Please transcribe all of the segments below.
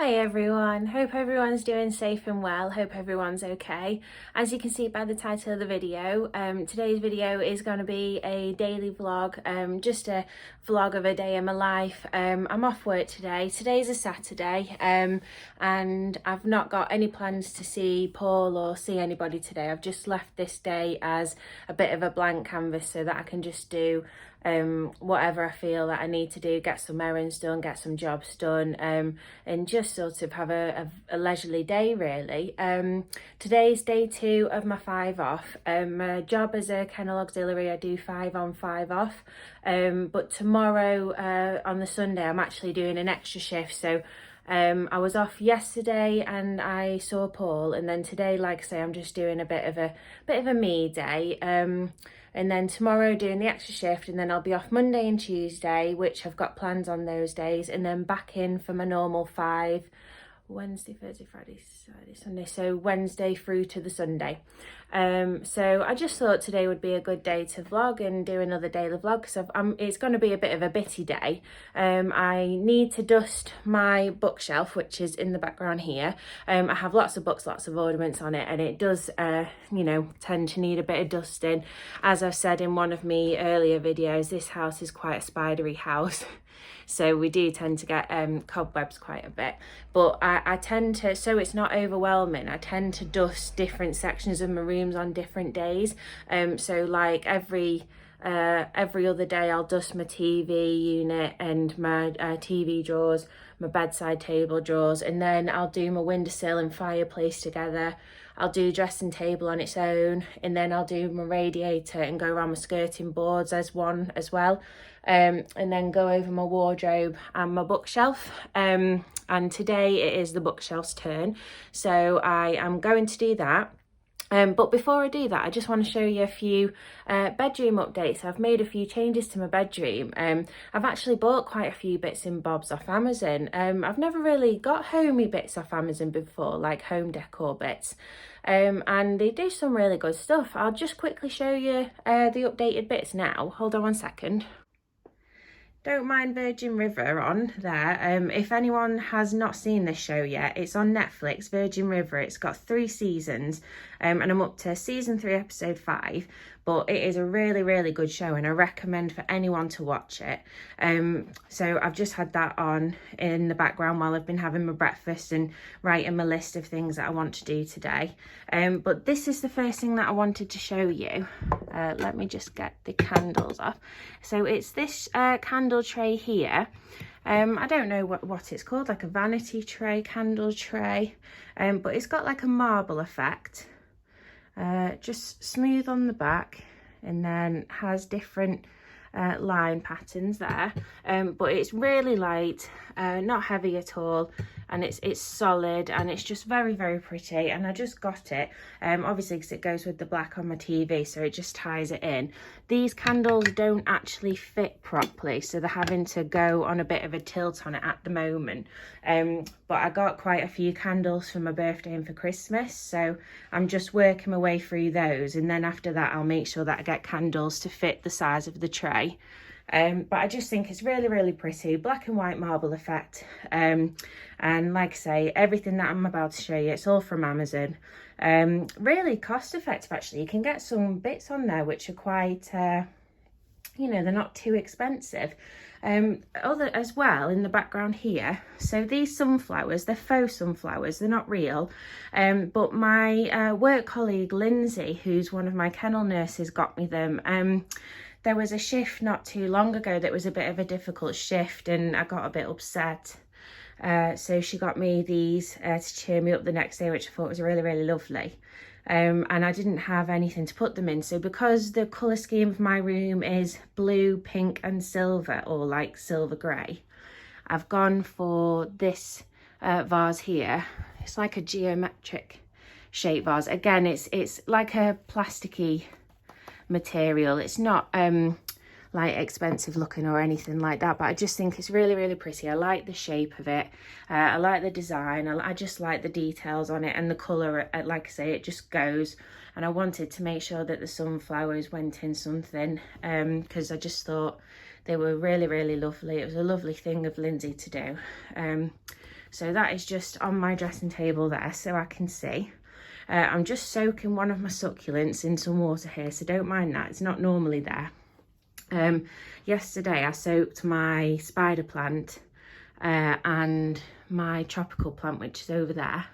Hi everyone, hope everyone's doing safe and well, hope everyone's okay. As you can see by the title of the video, today's video is going to be a daily vlog, just a vlog of a day in my life. I'm off work today, today's a Saturday, and I've not got any plans to see Paul or see anybody today. I've just left this day as a bit of a blank canvas so that I can just do whatever I feel that I need to do, get some errands done, get some jobs done, and just sort of have a leisurely day really. Today's day 2 of my 5 off. My job as a kennel auxiliary, I do 5 on 5 off, but tomorrow on the Sunday I'm actually doing an extra shift, so I was off yesterday and I saw Paul, and then today, like I say, I'm just doing a bit of a me day, and then tomorrow doing the extra shift, and then I'll be off Monday and Tuesday, which I've got plans on those days, and then back in for my normal 5 Wednesday, Thursday, Friday, Saturday, Sunday, so Wednesday through to the Sunday. So I just thought today would be a good day to vlog and do another daily vlog, because it's going to be a bit of a bitty day. I need to dust my bookshelf, which is in the background here. I have lots of books, lots of ornaments on it, and it does you know, tend to need a bit of dusting. As I've said in one of my earlier videos, this house is quite a spidery house. So we do tend to get cobwebs quite a bit, but I tend to, so it's not overwhelming, I tend to dust different sections of my rooms on different days. So like every other day I'll dust my TV unit and my TV drawers, my bedside table drawers, and then I'll do my windowsill and fireplace together. I'll do dressing table on its own, and then I'll do my radiator and go around my skirting boards as one as well, and then go over my wardrobe and my bookshelf. And today it is the bookshelf's turn, so I am going to do that. But before I do that, I just want to show you a few bedroom updates. I've made a few changes to my bedroom. I've actually bought quite a few bits and bobs off Amazon. I've never really got homey bits off Amazon before, like home decor bits. And they do some really good stuff. I'll just quickly show you the updated bits now. Hold on one second. Don't mind Virgin River on there. If anyone has not seen this show yet, it's on Netflix, Virgin River. It's got 3 seasons, and I'm up to season 3, episode 5. But it is a really, really good show, and I recommend for anyone to watch it. So I've just had that on in the background while I've been having my breakfast and writing my list of things that I want to do today. But this is the first thing that I wanted to show you. Let me just get the candles off. So it's this candle tray here. I don't know what it's called, like a vanity tray, candle tray, but it's got like a marble effect. Just smooth on the back, and then has different line patterns there, but it's really light, not heavy at all, and it's solid, and it's just very, very pretty. And I just got it obviously because it goes with the black on my TV, so it just ties it in. These candles don't actually fit properly, so they're having to go on a bit of a tilt on it at the moment, but I got quite a few candles for my birthday and for Christmas, so I'm just working my way through those, and then after that I'll make sure that I get candles to fit the size of the tray. But I just think it's really, really pretty, black and white marble effect, and like I say, everything that I'm about to show you, it's all from Amazon. Really cost effective actually. You can get some bits on there which are quite you know, they're not too expensive. Other as well in the background here, so these sunflowers, they're faux sunflowers, they're not real, but my work colleague Lindsay, who's one of my kennel nurses, got me them. There was a shift not too long ago that was a bit of a difficult shift, and I got a bit upset. So she got me these to cheer me up the next day, which I thought was really, really lovely. And I didn't have anything to put them in. So because the colour scheme of my room is blue, pink and silver, or like silver grey, I've gone for this vase here. It's like a geometric shape vase. Again, it's like a plasticky material. It's not like expensive looking or anything like that, but I just think it's really, really pretty. I like the shape of it, I like the design, I just like the details on it, and the colour, like I say, it just goes. And I wanted to make sure that the sunflowers went in something, because I just thought they were really, really lovely. It was a lovely thing of Lindsay to do. So that is just on my dressing table there so I can see. I'm just soaking one of my succulents in some water here, so don't mind that, it's not normally there. Yesterday I soaked my spider plant and my tropical plant, which is over there.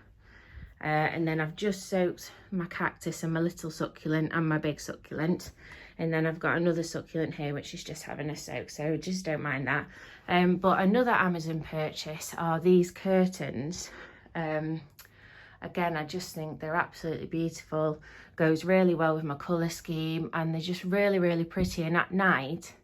And then I've just soaked my cactus and my little succulent and my big succulent. And then I've got another succulent here, which is just having a soak, so just don't mind that. But another Amazon purchase are these curtains. Again, I just think they're absolutely beautiful. Goes really well with my colour scheme, and they're just really, really pretty. And at night,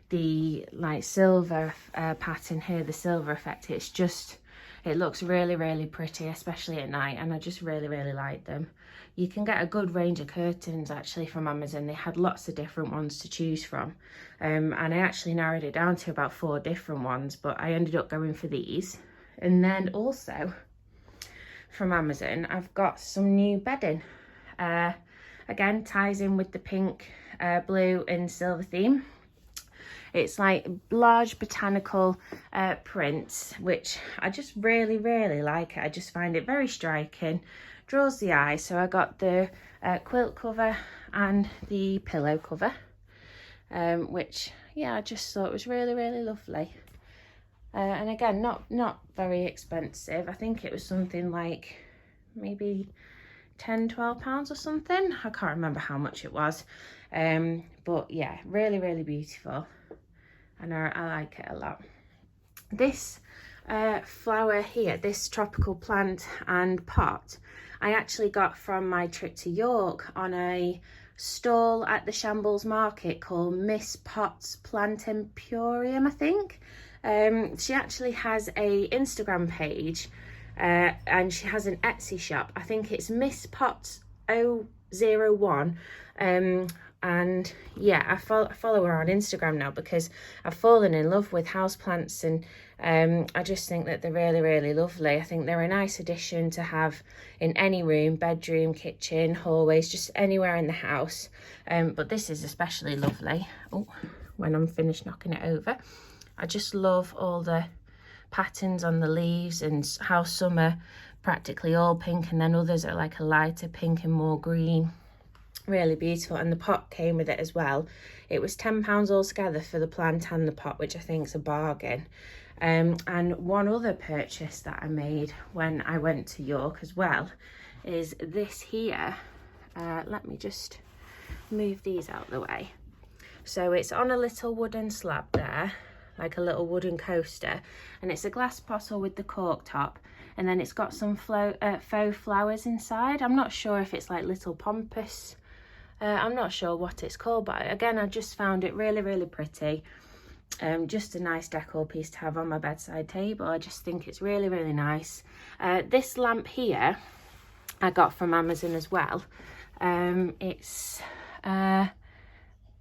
the like silver pattern here, the silver effect, it looks really, really pretty, especially at night, and I just really, really like them. You can get a good range of curtains actually from Amazon. They had lots of different ones to choose from, and I actually narrowed it down to about 4 different ones, but I ended up going for these. And then also from Amazon, I've got some new bedding. Again, ties in with the pink, blue and silver theme. It's like large botanical prints, which I just really, really like it. I just find it very striking, draws the eye. So I got the quilt cover and the pillow cover, which, yeah, I just thought was really, really lovely. And again, not very expensive. I think it was something like maybe £10–12 or something. I can't remember how much it was. But yeah, really, really beautiful. And I like it a lot. This flower here, this tropical plant and pot, I actually got from my trip to York on a stall at the Shambles Market called Miss Potts Plant Emporium, I think. She actually has a Instagram page and she has an Etsy shop. I think it's Miss Potts 001. And yeah, I follow her on Instagram now because I've fallen in love with houseplants, and I just think that they're really, really lovely. I think they're a nice addition to have in any room, bedroom, kitchen, hallways, just anywhere in the house. But this is especially lovely. Oh, when I'm finished knocking it over. I just love all the patterns on the leaves and how some are practically all pink and then others are like a lighter pink and more green. Really beautiful. And the pot came with it as well. It was £10 altogether for the plant and the pot, which I think is a bargain. And one other purchase that I made when I went to York as well is this here. Let me just move these out of the way. So it's on a little wooden slab there, like a little wooden coaster, and it's a glass bottle with the cork top, and then it's got some faux flowers inside. I'm not sure if it's like little pompous. I'm not sure what it's called, but again, I just found it really, really pretty. Just a nice decor piece to have on my bedside table. I just think it's really, really nice. This lamp here I got from Amazon as well. It's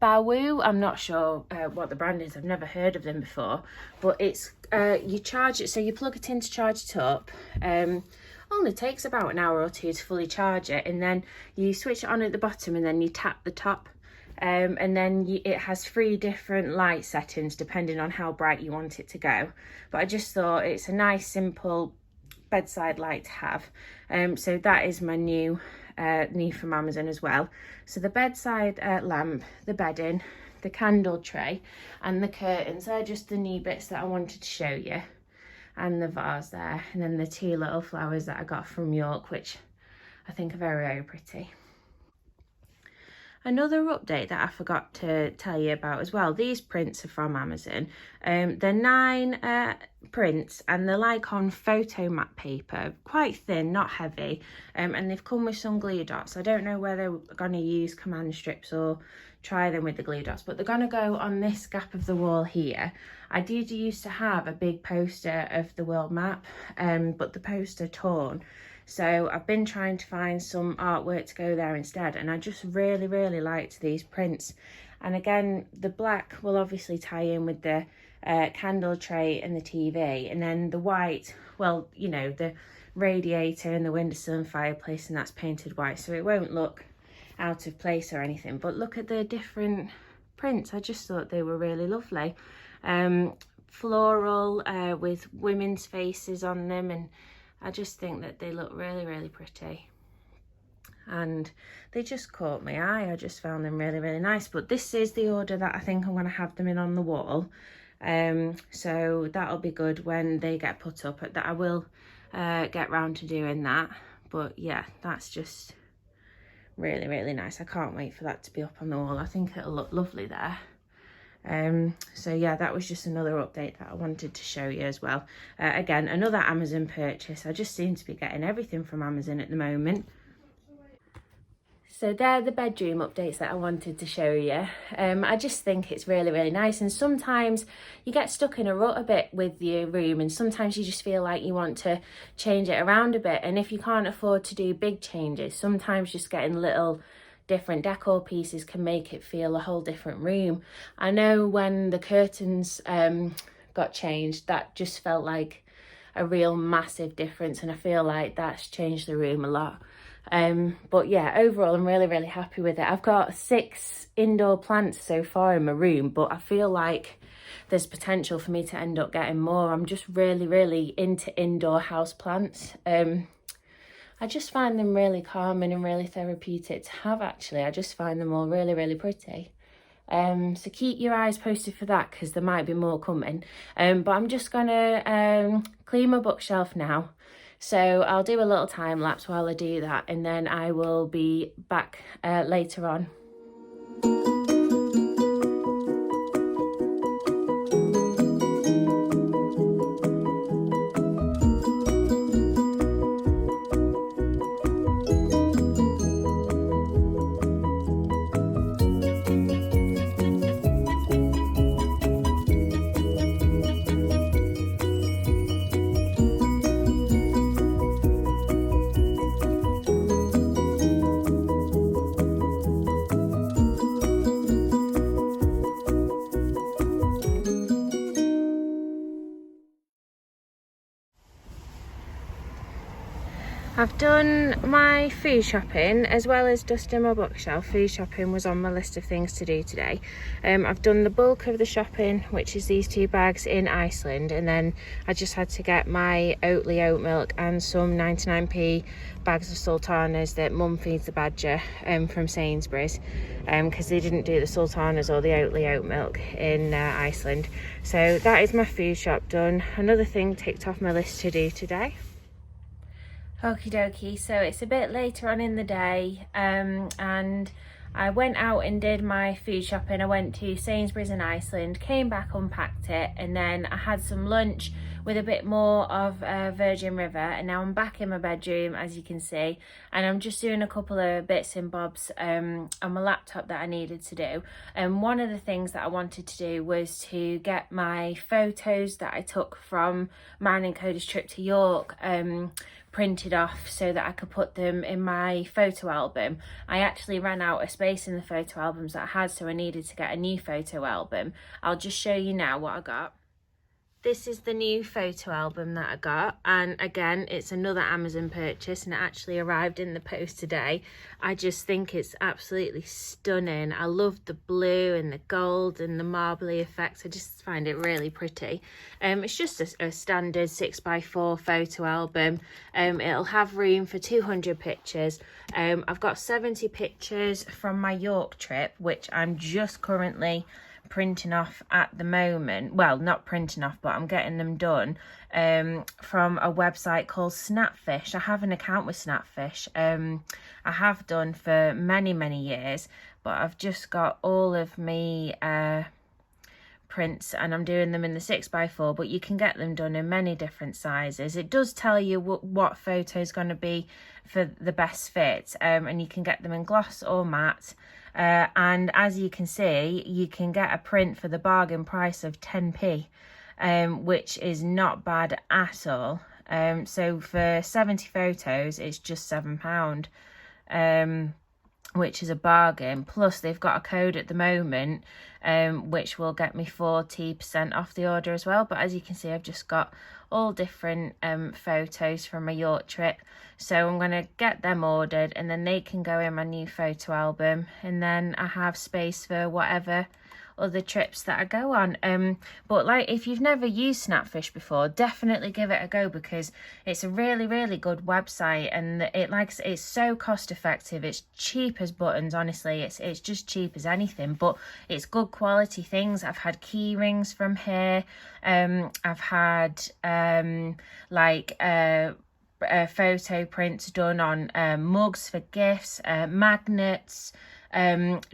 Bawu. I'm not sure what the brand is. I've never heard of them before, but it's you charge it, so you plug it in to charge it up. Only takes about an hour or two to fully charge it, and then you switch it on at the bottom and then you tap the top, and then it has 3 different light settings depending on how bright you want it to go. But I just thought it's a nice simple bedside light to have. So that is my new from Amazon as well. So the bedside lamp, the bedding, the candle tray and the curtains are just the new bits that I wanted to show you. And the vase there, and then the 2 little flowers that I got from York, which I think are very, very pretty. Another update that I forgot to tell you about as well, these prints are from Amazon. They're 9 prints and they're like on photo mat paper, quite thin, not heavy, and they've come with some glue dots. I don't know whether they're going to use command strips or try them with the glue dots, but they're going to go on this gap of the wall here. I did used to have a big poster of the world map, but the poster torn. So I've been trying to find some artwork to go there instead, and I just really, really liked these prints. And again, the black will obviously tie in with the candle tray and the TV, and then the white, well, you know, the radiator and the windowsill and fireplace, and that's painted white, so it won't look out of place or anything. But look at the different prints. I just thought they were really lovely. floral with women's faces on them, and I just think that they look really, really pretty. And they just caught my eye. I just found them really, really nice. But this is the order that I think I'm going to have them in on the wall. So that'll be good when they get put up. That I will get round to doing that. But yeah, that's just really, really nice. I can't wait for that to be up on the wall. I think it'll look lovely there. So yeah, that was just another update that I wanted to show you as well. Again, another Amazon purchase. I just seem to be getting everything from Amazon at the moment. So they're the bedroom updates that I wanted to show you. I just think it's really, really nice. And sometimes you get stuck in a rut a bit with your room, and sometimes you just feel like you want to change it around a bit. And if you can't afford to do big changes, sometimes just getting little different decor pieces can make it feel a whole different room. I know when the curtains got changed, that just felt like a real massive difference, and I feel like that's changed the room a lot. But yeah, overall I'm really, really happy with it. I've got 6 indoor plants so far in my room, but I feel like there's potential for me to end up getting more. I'm just really, really into indoor house plants. I just find them really calming and really therapeutic to have, actually. I just find them all really, really pretty. So keep your eyes posted for that, because there might be more coming. But I'm just gonna clean my bookshelf now. So I'll do a little time lapse while I do that, and then I will be back later on. I've done my food shopping as well as dusting my bookshelf. Food shopping was on my list of things to do today. I've done the bulk of the shopping, which is these 2 bags in Iceland, and then I just had to get my Oatly oat milk and some 99p bags of sultanas that Mum feeds the badger from Sainsburys, because they didn't do the sultanas or the Oatly oat milk in Iceland. So that is my food shop done. Another thing ticked off my list to do today. Okie dokie, so it's a bit later on in the day, and I went out and did my food shopping. I went to Sainsburys in Iceland, came back, unpacked it, and then I had some lunch with a bit more of Virgin River, and now I'm back in my bedroom, as you can see, and I'm just doing a couple of bits and bobs on my laptop that I needed to do. And one of the things that I wanted to do was to get my photos that I took from mine and Cody's trip to York printed off so that I could put them in my photo album. I actually ran out of space in the photo albums that I had, so I needed to get a new photo album. I'll just show you now what I got. This is the new photo album that I got, and again, it's another Amazon purchase, and it actually arrived in the post today. I just think it's absolutely stunning. I love the blue and the gold and the marbly effects. I just find it really pretty. It's just a standard 6x4 photo album. It'll have room for 200 pictures. I've got 70 pictures from my York trip, which I'm just currently printing off at the moment. Well, not printing off, but I'm getting them done from a website called Snapfish. I have an account with Snapfish. I have done for many years, but I've just got all of me prints, and I'm doing them in the 6x4, but you can get them done in many different sizes. It does tell you what photo is going to be for the best fit, and you can get them in gloss or matte. And as you can see, you can get a print for the bargain price of 10p, which is not bad at all. So for 70 photos, it's just £7, which is a bargain. Plus they've got a code at the moment, which will get me 40% off the order as well. But as you can see, I've just got all different photos from my York trip, so I'm going to get them ordered, and then they can go in my new photo album, and then I have space for whatever other trips that I go on. But like, if you've never used Snapfish before, definitely give it a go, because it's a really, really good website, and it's so cost effective. It's cheap as buttons, honestly. It's just cheap as anything, but it's good quality things. I've had key rings from here. I've had photo prints done on mugs for gifts, magnets,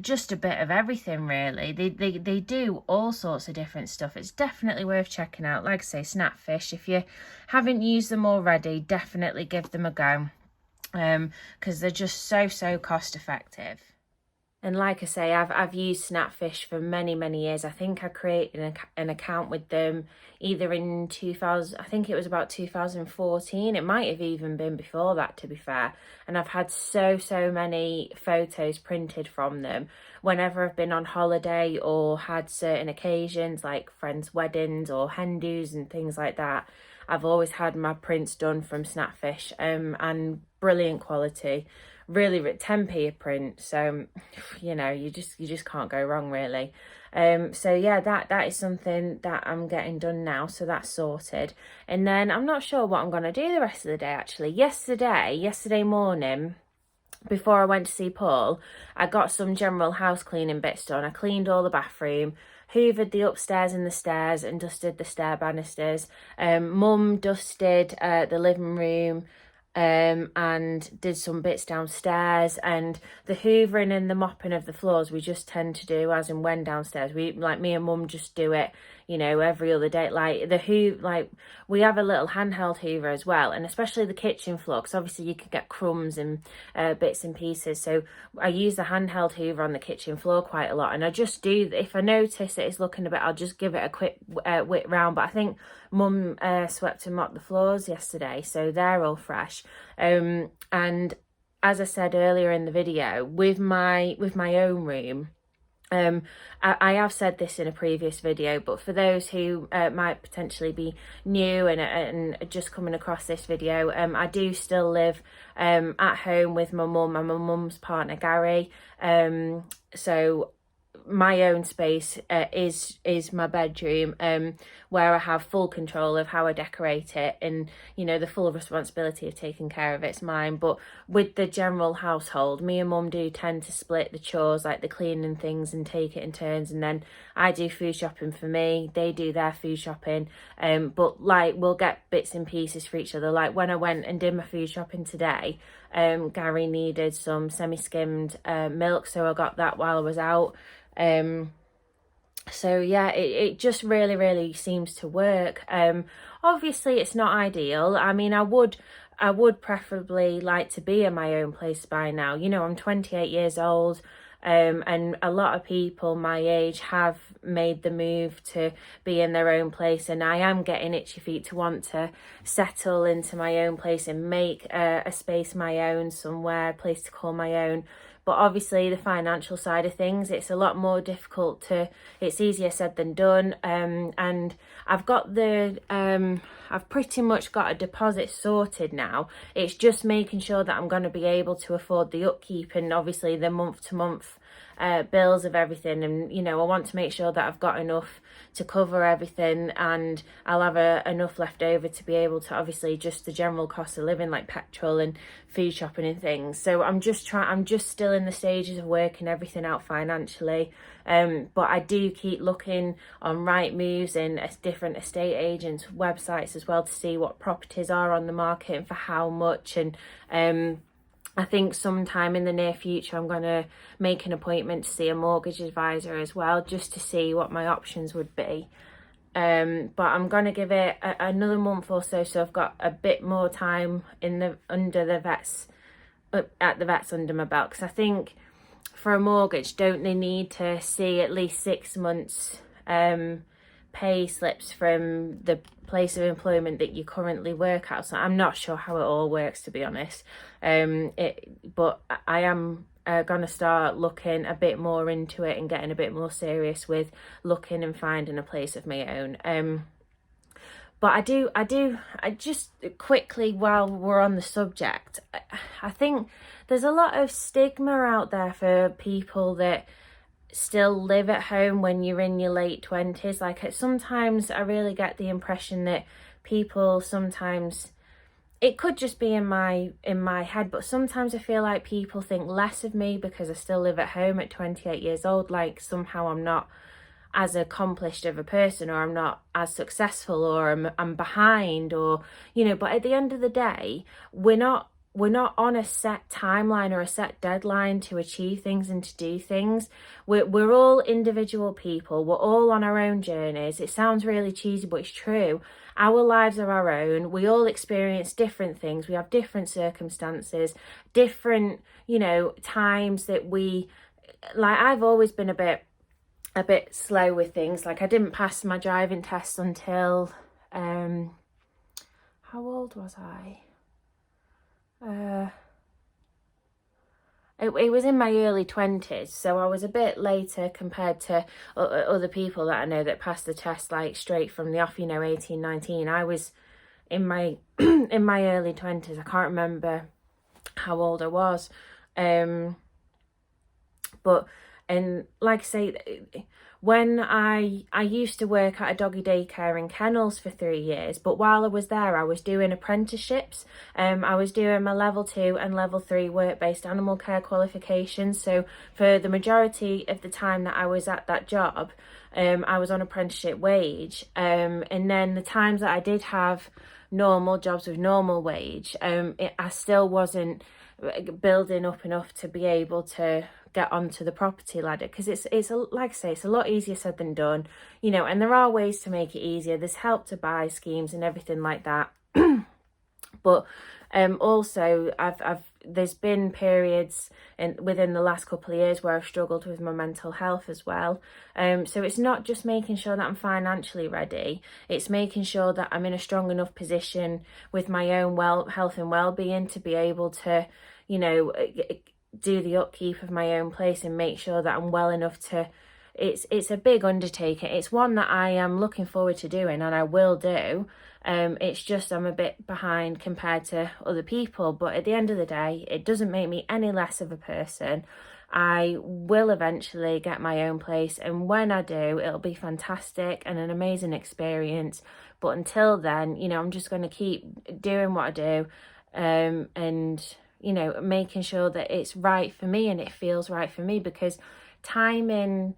just a bit of everything really. They do all sorts of different stuff. It's definitely worth checking out. Like I say, Snapfish, if you haven't used them already, definitely give them a go, because they're just so cost effective. And like I say, I've used Snapfish for many years. I think I created an account with them either in 2000, I think it was about 2014. It might have even been before that, to be fair. And I've had so many photos printed from them whenever I've been on holiday or had certain occasions like friends' weddings or hen do's and things like that. I've always had my prints done from Snapfish, and brilliant quality. Really 10p a print, so you know, you just can't go wrong really. So yeah, that is something that I'm getting done now, so that's sorted. And then I'm not sure what I'm gonna do the rest of the day actually. Yesterday morning, before I went to see Paul, I got some general house cleaning bits done. I cleaned all the bathroom, hoovered the upstairs and the stairs, and dusted the stair banisters. Mum dusted the living room, and did some bits downstairs, and the hoovering and the mopping of the floors we just tend to do as and when downstairs. We, like, me and Mum just do it, you know, every other day. Like we have a little handheld hoover as well, and especially the kitchen floor, because obviously you can get crumbs and bits and pieces, so I use the handheld hoover on the kitchen floor quite a lot. And I just do, if I notice that it's looking a bit, I'll just give it a quick whip round. But I think Mum swept and mopped the floors yesterday, so they're all fresh. And as I said earlier in the video, with my own room, I have said this in a previous video, but for those who might potentially be new and just coming across this video, I do still live at home with my mum and my mum's partner Gary. So my own space is my bedroom, where I have full control of how I decorate it, and you know, the full responsibility of taking care of it's mine. But with the general household, me and Mum do tend to split the chores, like the cleaning things, and take it in turns. And then I do food shopping for me, they do their food shopping, but like we'll get bits and pieces for each other. Like when I went and did my food shopping today, Gary needed some semi-skimmed milk, so I got that while I was out. So yeah, it just really seems to work. Obviously it's not ideal. I mean, I would preferably like to be in my own place by now. You know, I'm 28 years old, and a lot of people my age have made the move to be in their own place, and I am getting itchy feet to want to settle into my own place and make a space my own, somewhere, a place to call my own. But obviously the financial side of things, it's a lot more difficult it's easier said than done. And I've got I've pretty much got a deposit sorted now. It's just making sure that I'm going to be able to afford the upkeep and obviously the month to month bills of everything. And you know, I want to make sure that I've got enough to cover everything, and I'll have enough left over to be able to obviously just the general cost of living, like petrol and food shopping and things. So I'm just still in the stages of working everything out financially, but I do keep looking on Rightmoves and different estate agents websites as well to see what properties are on the market and for how much. And I think sometime in the near future I'm going to make an appointment to see a mortgage advisor as well, just to see what my options would be. But I'm going to give it another month or so I've got a bit more time under the vets under my belt, because I think for a mortgage, don't they need to see at least 6 months pay slips from the place of employment that you currently work at? So I'm not sure how it all works, to be honest. But I am going to start looking a bit more into it and getting a bit more serious with looking and finding a place of my own. But I just quickly, while we're on the subject, I think there's a lot of stigma out there for people that still live at home when you're in your late 20s. Like, sometimes I really get the impression that people sometimes, it could just be in my head, but sometimes I feel like people think less of me because I still live at home at 28 years old. Like, somehow I'm not as accomplished of a person, or I'm not as successful, or I'm behind, or, you know. But at the end of the day, we're not on a set timeline or a set deadline to achieve things and to do things. We're all individual people. We're all on our own journeys. It sounds really cheesy, but it's true. Our lives are our own. We all experience different things. We have different circumstances, different, you know, times that we, like, I've always been a bit slow with things. Like, I didn't pass my driving test until how old was I? It was in my early 20s, so I was a bit later compared to other people that I know that passed the test like straight from the off, you know, 18, 19. I was in my in my early 20s. I can't remember how old I was, but, and like I say, when I used to work at a doggy daycare in kennels for 3 years, but while I was there, I was doing apprenticeships. I was doing my level 2 and level 3 work-based animal care qualifications. So for the majority of the time that I was at that job, I was on apprenticeship wage. And then the times that I did have normal jobs with normal wage, I still wasn't building up enough to be able to get onto the property ladder, because it's like I say, it's a lot easier said than done, you know. And there are ways to make it easier. There's Help to Buy schemes and everything like that. But also there's been periods within the last couple of years where I've struggled with my mental health as well. So it's not just making sure that I'm financially ready, it's making sure that I'm in a strong enough position with my own health and well-being to be able to, you know, do the upkeep of my own place and make sure that I'm well enough to, it's a big undertaking. It's one that I am looking forward to doing, and I will do. It's just I'm a bit behind compared to other people, but at the end of the day, it doesn't make me any less of a person. I will eventually get my own place, and when I do, it'll be fantastic and an amazing experience. But until then, you know, I'm just going to keep doing what I do, and, you know, making sure that it's right for me and it feels right for me, because timing,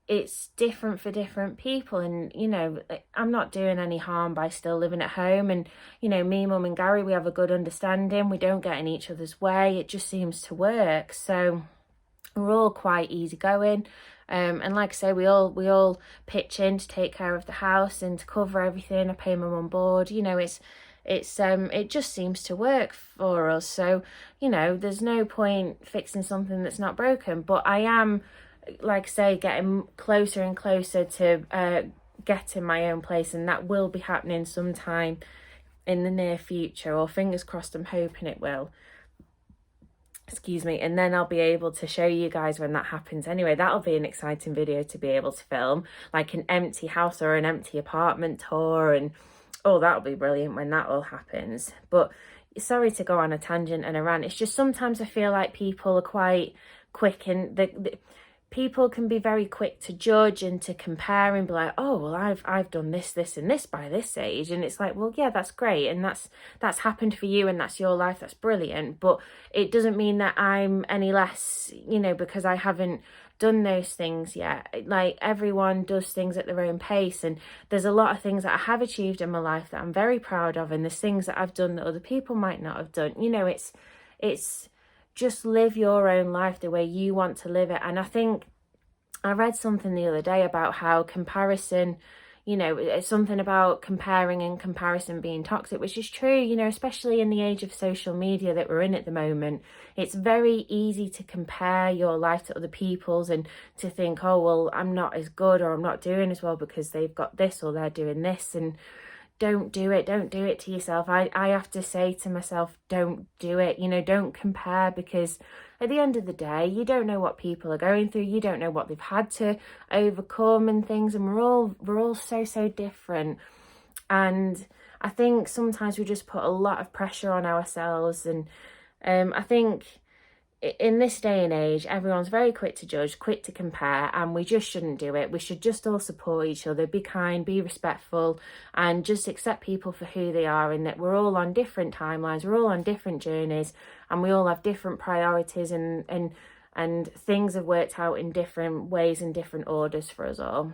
it's different for different people. And, you know, I'm not doing any harm by still living at home. And, you know, me, Mum and Gary, we have a good understanding. We don't get in each other's way. It just seems to work. So we're all quite easygoing. And like I say, we all pitch in to take care of the house and to cover everything. I pay my mum board. You know, it just seems to work for us. So, you know, there's no point fixing something that's not broken. But I am, like I say, getting closer and closer to getting my own place, and that will be happening sometime in the near future, or fingers crossed, I'm hoping it will. Excuse me. And then I'll be able to show you guys when that happens. Anyway, that'll be an exciting video to be able to film, like an empty house or an empty apartment tour, and oh, that'll be brilliant when that all happens. But sorry to go on a tangent and a rant. It's just sometimes I feel like people are quite quick, and people can be very quick to judge and to compare and be like, oh, well, I've done this and this by this age. And it's like, well, yeah, that's great, and that's happened for you, and that's your life, that's brilliant. But it doesn't mean that I'm any less, you know, because I haven't done those things yet. Like, everyone does things at their own pace, and there's a lot of things that I have achieved in my life that I'm very proud of, and there's things that I've done that other people might not have done. You know, it's just live your own life the way you want to live it. And I think I read something the other day about how comparison, you know, it's something about comparing and comparison being toxic, which is true, you know, especially in the age of social media that we're in at the moment. It's very easy to compare your life to other people's and to think, oh, well, I'm not as good, or I'm not doing as well because they've got this or they're doing this. And don't do it to yourself. I have to say to myself, don't do it, you know, don't compare, because at the end of the day, you don't know what people are going through, you don't know what they've had to overcome and things, and we're all so different. And I think sometimes we just put a lot of pressure on ourselves, and I think in this day and age, everyone's very quick to judge, quick to compare, and we just shouldn't do it. We should just all support each other, be kind, be respectful, and just accept people for who they are, and that we're all on different timelines, we're all on different journeys, and we all have different priorities, and things have worked out in different ways and different orders for us all.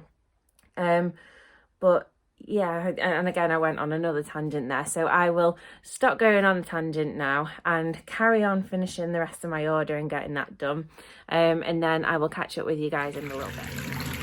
But yeah, and again, I went on another tangent there, so I will stop going on a tangent now and carry on finishing the rest of my order and getting that done, and then I will catch up with you guys in a little bit.